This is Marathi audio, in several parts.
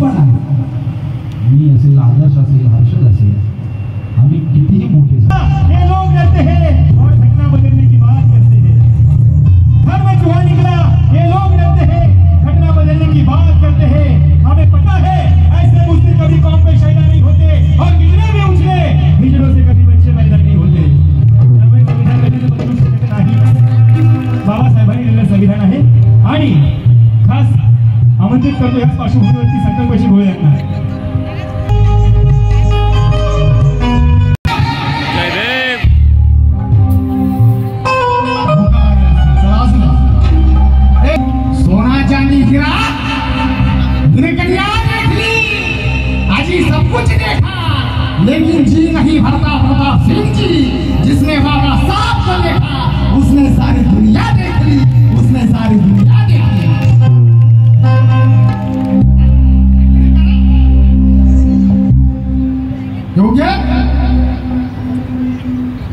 पण आहे. मी असेल, आदर्श असेल, हर्षद असेल, आम्ही कितीही मोठे ये लोग रहते हैं और घटना बदलने की बात करते हैं। घर में चूहा निकला, ये लोग रहते हैं घटना बदलने की बात करते हैं। हमें पता है ऐसे मुझसे कभी कौम पे शैदा नहीं होते और कितने भी उछले हिजड़ों से कभी बच्चे पैदा नहीं होते। त्यामुळे संविधान कधी बदलू शकत नाही। बाबासाहेबांनी लिहिलेलं संविधान आहे आणि खास आमंत्रित करतो याच पार्श्वभूमीवरती संकल्पाची गोळी लागणार। सब कुछ देखा लेकिन जी नहीं भरता प्रताप सिंह जी, जिसने बाबा साहब को देखा उसने सारी दुनिया देख ली, उसने सारी दुनिया देख ली। योग्य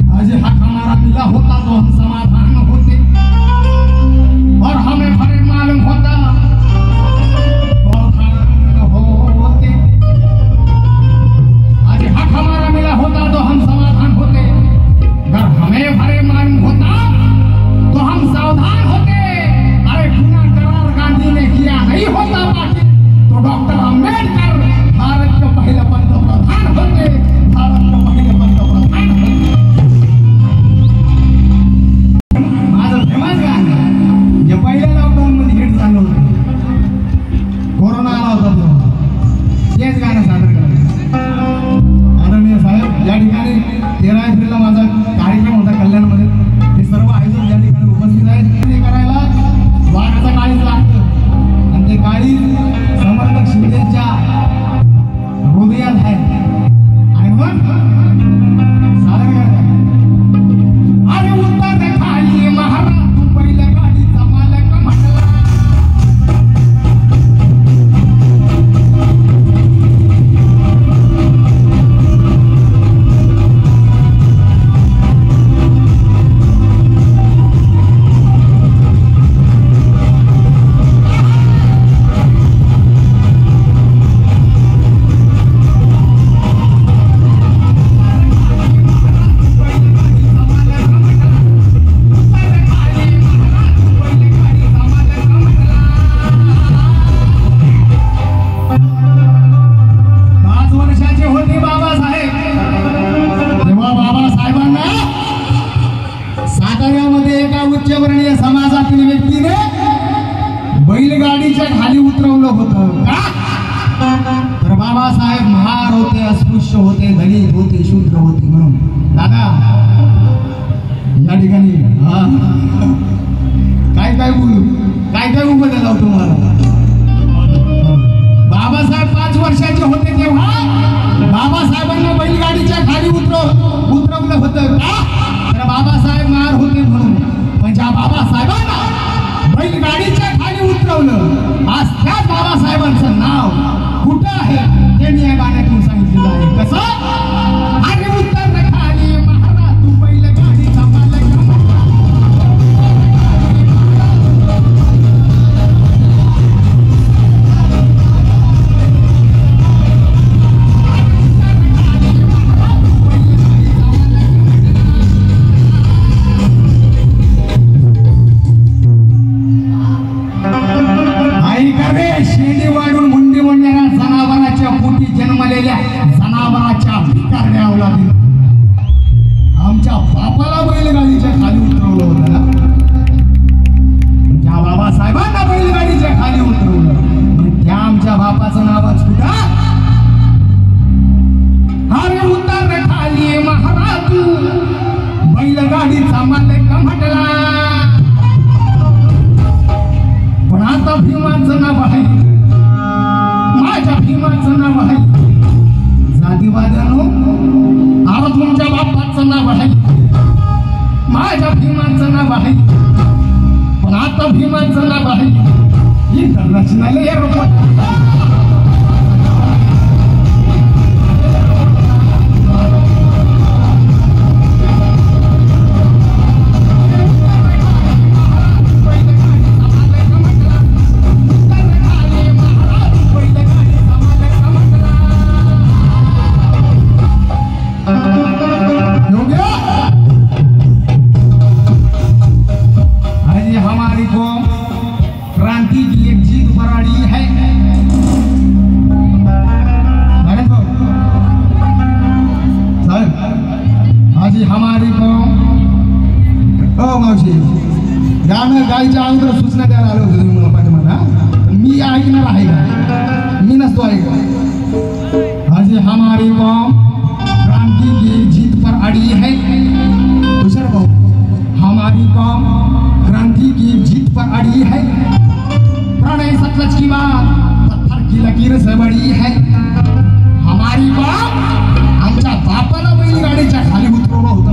आज हक हमारा मिला होता तो हम समाधान होते और हमें भरे मालूम होता हमारा मिला होता तो हम समाधान होते, अगर हमें भरे मालूम होता तो हम सावधान होते। अरे गुना करार गांधी ने किया नहीं होता बाकी तो डॉक्टर अम्बेडकर भारत के पहले पंतप्रधान होते, भारत के पहले पंतप्रधान होते। माझं फेमस गाणं जे पहिल्या लॉकडाऊन मध्ये हिट झालं होतं, कोरोना आला होता तेव्हा, तेच गाणं सादर करायचं। साहेब या ठिकाणी 13 एप्रिलला माझा कार्यक्रम होता कल्याणमध्ये, ते सर्व आयोजक या ठिकाणी उपस्थित आहेत। ते करायला वाघाचा काळीज लागतं आणि ते काळीज समर्थक शिंदेच्या हृदयात आहे आणि मग सादर करतात। अरे उत्तर खाली महाराज तू पहिल्या गाडीचा मालक म्हटला, उच्चवर्णीय समाजातील व्यक्तीने बैलगाडीच्या खाली उतरवलं होतं का? तर बाबासाहेब महार होते, अस्पृश्य होते, दलित होते, शूद्र होते म्हणून। दादा या ठिकाणी काय काय बोलू, काय काय उपदेश लावतो तुम्हाला। बाबासाहेब 5 वर्षाचे होते तेव्हा बाबासाहेबांना बैलगाडीच्या खाली उतरवलं होतं का? तर बाबासाहेब महार होते म्हणून। पण ज्या बाबासाहेबांना बैलगाडीच्या खाली उतरवलं, आज त्याच बाबासाहेबांचं नाव कुठं आहे ते मी या गाण्यातून सांगितलेलं आहे। कसं? अरे उत्तर खाली महाराज तू बैलगाडीचा मालक, शेंडी वाढून मुंडी म्हणणाऱ्या जनावराच्या पोटी जन्मलेल्या जनावराच्या भिकारण्या अवलादी आमच्या बापाला बैलगाडीच्या खाली उतरवलं होतं ना। ज्या बाबासाहेबांना बैलगाडीच्या खाली उतरवलं त्या आमच्या बापाचं नावच कुठं? अरे उतर खाली महाराज तू बैलगाडीचा मालक म्हटला, पण आता भीमाचं नाव आहे, माझ्या भीमाचं नाव आहे। जातीवाद्यानो आता तुमच्या बापाचं नाव आहे, माझ्या भीमाचं नाव आहे, पण आता भीमाचं नाव आहे इंटरनॅशनल एअरपोर्ट। वाटलंच की बा पत्थर की लकीर से बड़ी है हमारी बाप आमच्या बापाला बैलगाडीच्या खाली उतरवलं होतं